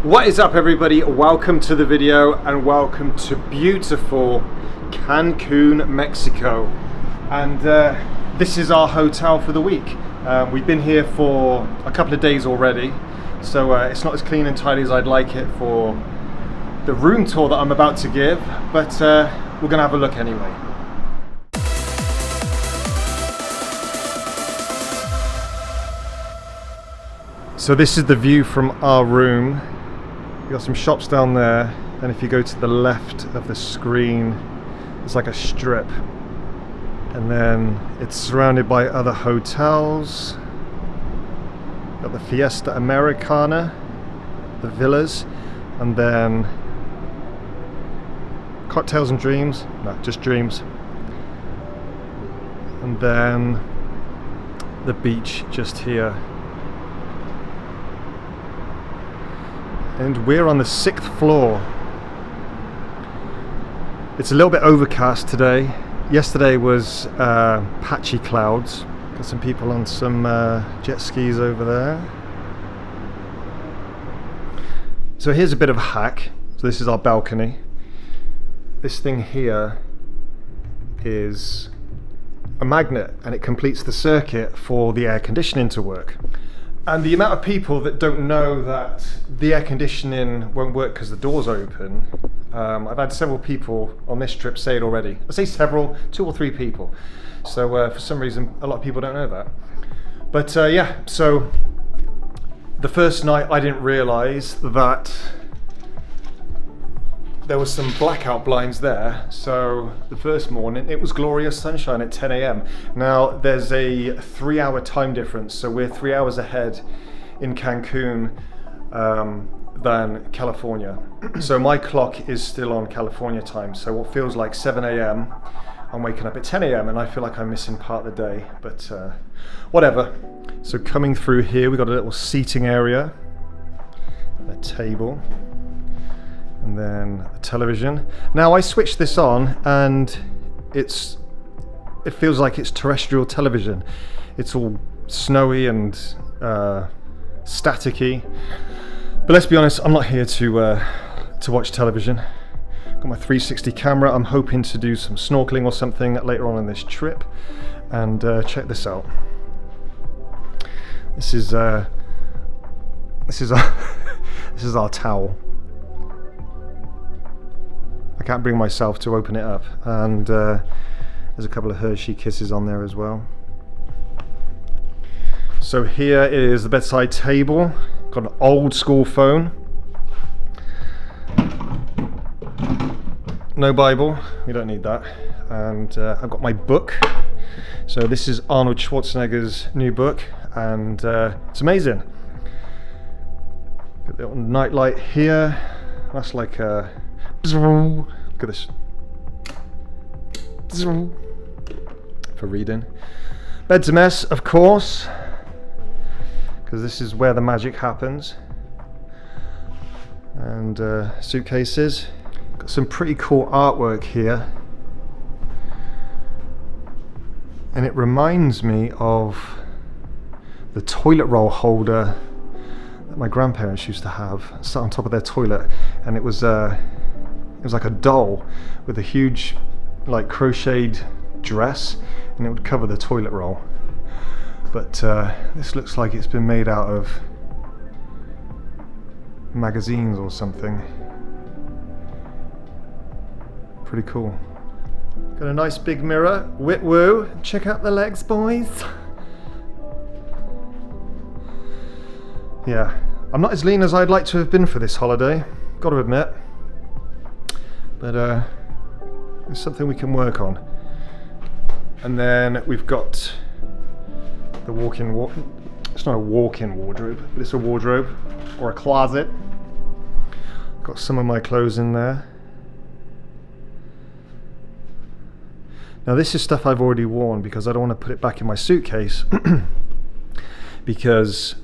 What is up, everybody? Welcome to the video and welcome to beautiful Cancun, Mexico. And this is our hotel for the week. We've been here for a couple of days already, so it's not as clean and tidy as I'd like it for the room tour that I'm about to give, but we're gonna have a look anyway. So this is the view from our room. We've got some shops down there, and if you go to the left of the screen, it's like a strip. And then it's surrounded by other hotels. Got the Fiesta Americana, the villas, and then Cocktails and Dreams, no, just Dreams. And then the beach just here. And we're on the 6th floor. It's a little bit overcast today. Yesterday was patchy clouds. Got some people on some jet skis over there. So here's a bit of a hack. So this is our balcony. This thing here is a magnet, and it completes the circuit for the air conditioning to work. And the amount of people that don't know that the air conditioning won't work because the door's open, I've had several people on this trip say it already. I say several, 2 or 3 people. So for some reason, a lot of people don't know that. But yeah, so the first night I didn't realize that there was some blackout blinds there. So the first morning it was glorious sunshine at 10 a.m. Now there's a 3-hour time difference, so we're 3 hours ahead in Cancun than California. So my clock is still on California time, so what feels like 7 a.m. I'm waking up at 10 a.m. and I feel like I'm missing part of the day, but whatever. So coming through here, we got a little seating area, a table, and then the television. Now I switched this on and it feels like it's terrestrial television. It's all snowy and staticky. But let's be honest, I'm not here to watch television. Got my 360 camera. I'm hoping to do some snorkeling or something later on in this trip. And check this out. This is our this is our towel. I can't bring myself to open it up, and there's a couple of 𝗧𝗫cy kisses on there as well. So here is the bedside table. Got an old school phone. No Bible, we don't need that. And I've got my book. So this is Arnold Schwarzenegger's new book, and it's amazing. Got the little night light here. That's like a look at this for reading. Bed's a mess, of course, because this is where the magic happens. And suitcases. Got some pretty cool artwork here, and it reminds me of the toilet roll holder that my grandparents used to have. Sat on top of their toilet, and it was like a doll with a huge, like, crocheted dress, and it would cover the toilet roll. But this looks like it's been made out of magazines or something. Pretty cool. Got a nice big mirror. Whit woo. Check out the legs, boys. Yeah, I'm not as lean as I'd like to have been for this holiday, gotta admit. But it's something we can work on. And then we've got the walk-in it's not a walk-in wardrobe, but it's a wardrobe or a closet. Got some of my clothes in there. Now this is stuff I've already worn because I don't want to put it back in my suitcase. Because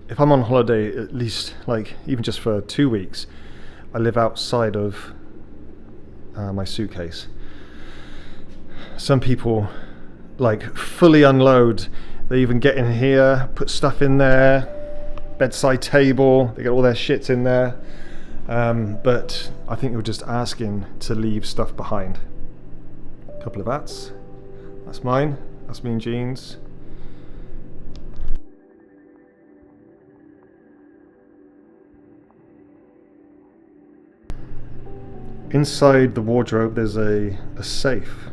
if I'm on holiday, at least, like, even just for 2 weeks, I live outside of my suitcase. Some people like fully unload. They even get in here, put stuff in there, bedside table. They got all their shits in there. But I think you're just asking to leave stuff behind. A couple of hats. That's mine. That's me in jeans. Inside the wardrobe there's a safe.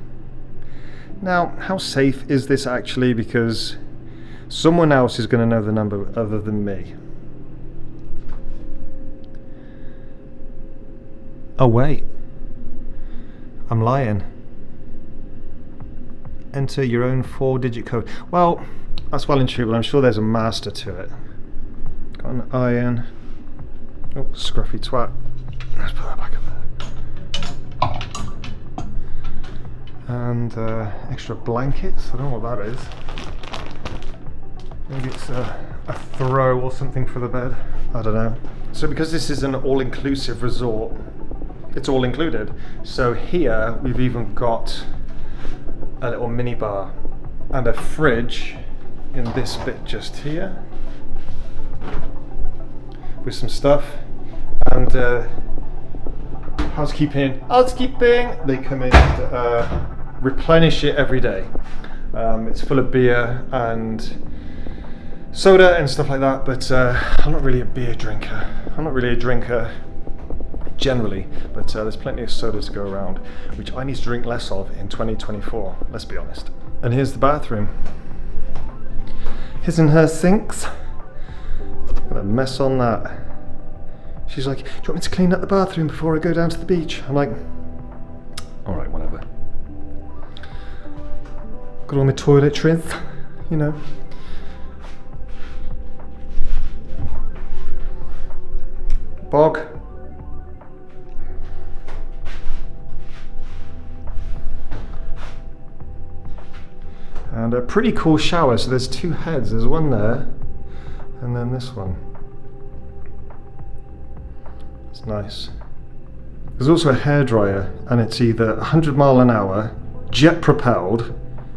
Now, how safe is this actually? Because someone else is going to know the number other than me. Oh wait, I'm lying. Enter your own 4-digit code. Well, that's well and true, but I'm sure there's a master to it. Got an iron. Oh, scruffy twat. Let's put that back up there. And extra blankets. I don't know what that is. Maybe it's a throw or something for the bed. I don't know. So because this is an all-inclusive resort, it's all included. So here we've even got a little mini bar and a fridge in this bit just here with some stuff, and housekeeping, they come in and replenish it every day. It's full of beer and soda and stuff like that, but I'm not really a beer drinker. I'm not really a drinker generally, but there's plenty of soda to go around, which I need to drink less of in 2024, let's be honest. And here's the bathroom. His and her sinks. Got a mess on that. She's like, do you want me to clean up the bathroom before I go down to the beach? I'm like, alright, whatever. Got all my toiletries, you know. Bog. And a pretty cool shower. So there's 2 heads. There's one there, and then this one. It's nice. There's also a hairdryer, and it's either 100 mile an hour, jet propelled,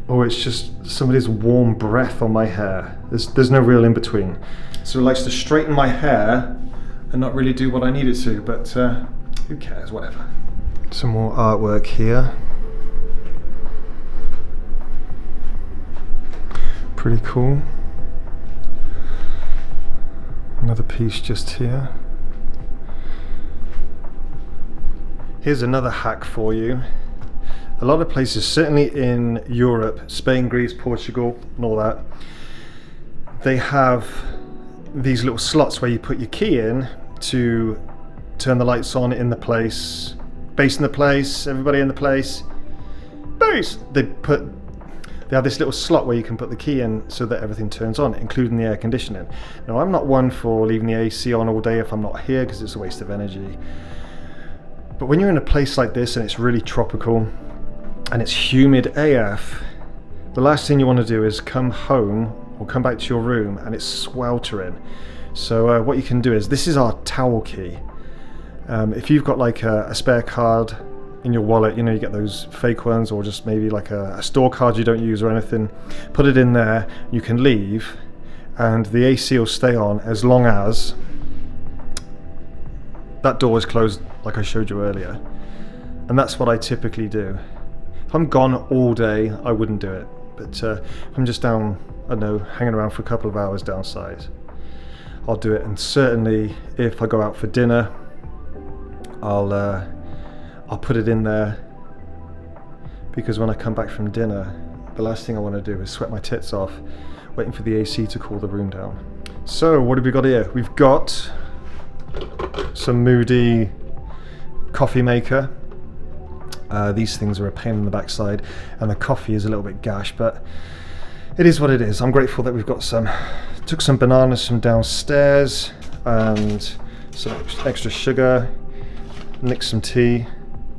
or it's just somebody's warm breath on my hair. There's no real in between. So it likes to straighten my hair and not really do what I need it to, but who cares, whatever. Some more artwork here. Pretty cool. Another piece just here. Here's another hack for you. A lot of places, certainly in Europe, Spain, Greece, Portugal, and all that, they have these little slots where you put your key in to turn the lights on in the place, bass in the place, everybody in the place, bass! They have this little slot where you can put the key in so that everything turns on, including the air conditioning. Now, I'm not one for leaving the AC on all day if I'm not here, because it's a waste of energy. But when you're in a place like this and it's really tropical and it's humid AF, the last thing you want to do is come home or come back to your room and it's sweltering. So what you can do is, this is our towel key. If you've got like a spare card in your wallet, you know, you get those fake ones, or just maybe like a store card you don't use or anything, put it in there, you can leave and the AC will stay on as long as that door is closed, like I showed you earlier. And that's what I typically do. If I'm gone all day, I wouldn't do it, but if I'm just down, I don't know, hanging around for a couple of hours downside, I'll do it. And certainly if I go out for dinner, I'll put it in there, because when I come back from dinner, the last thing I want to do is sweat my tits off waiting for the AC to cool the room down. So what have we got here? We've got some moody coffee maker. These things are a pain in the backside, and the coffee is a little bit gash, but it is what it is. I'm grateful that we've got some. Took some bananas from downstairs and some extra sugar, mixed some tea.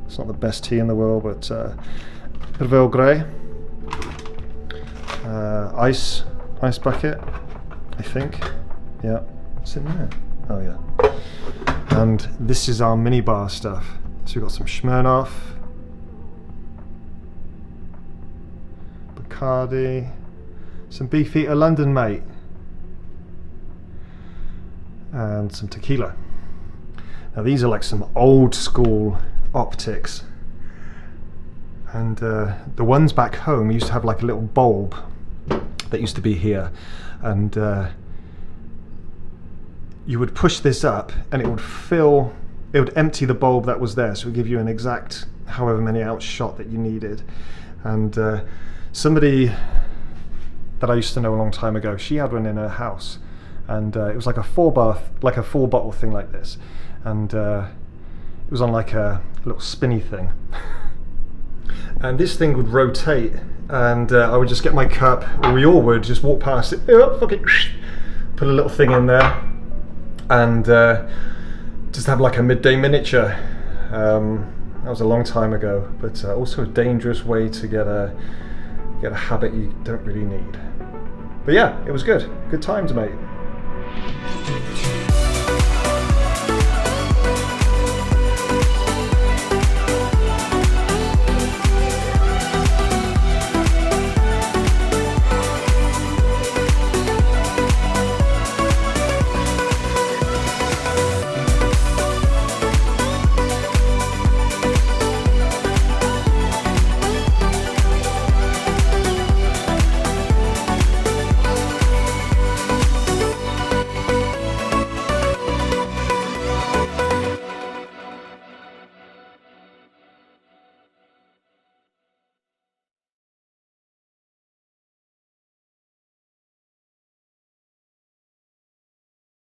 It's not the best tea in the world, but bit of Earl Grey, ice bucket, I think. Yeah, it's in there. Oh yeah. And this is our mini bar stuff. So we've got some Smirnoff, Bacardi, some Beefeater London, mate. and some tequila. Now these are like some old school optics, and the ones back home used to have like a little bulb that used to be here, and you would push this up and it would empty the bulb that was there, so it would give you an exact however many ounce shot that you needed. And somebody that I used to know a long time ago, she had one in her house, and it was like a full bottle thing like this, and it was on like a little spinny thing. And this thing would rotate, and I would just get my cup, or we all would just walk past it, fucking put a little thing in there, and just have like a midday miniature. That was a long time ago, but also a dangerous way to get a habit you don't really need. But yeah, it was good times, mate.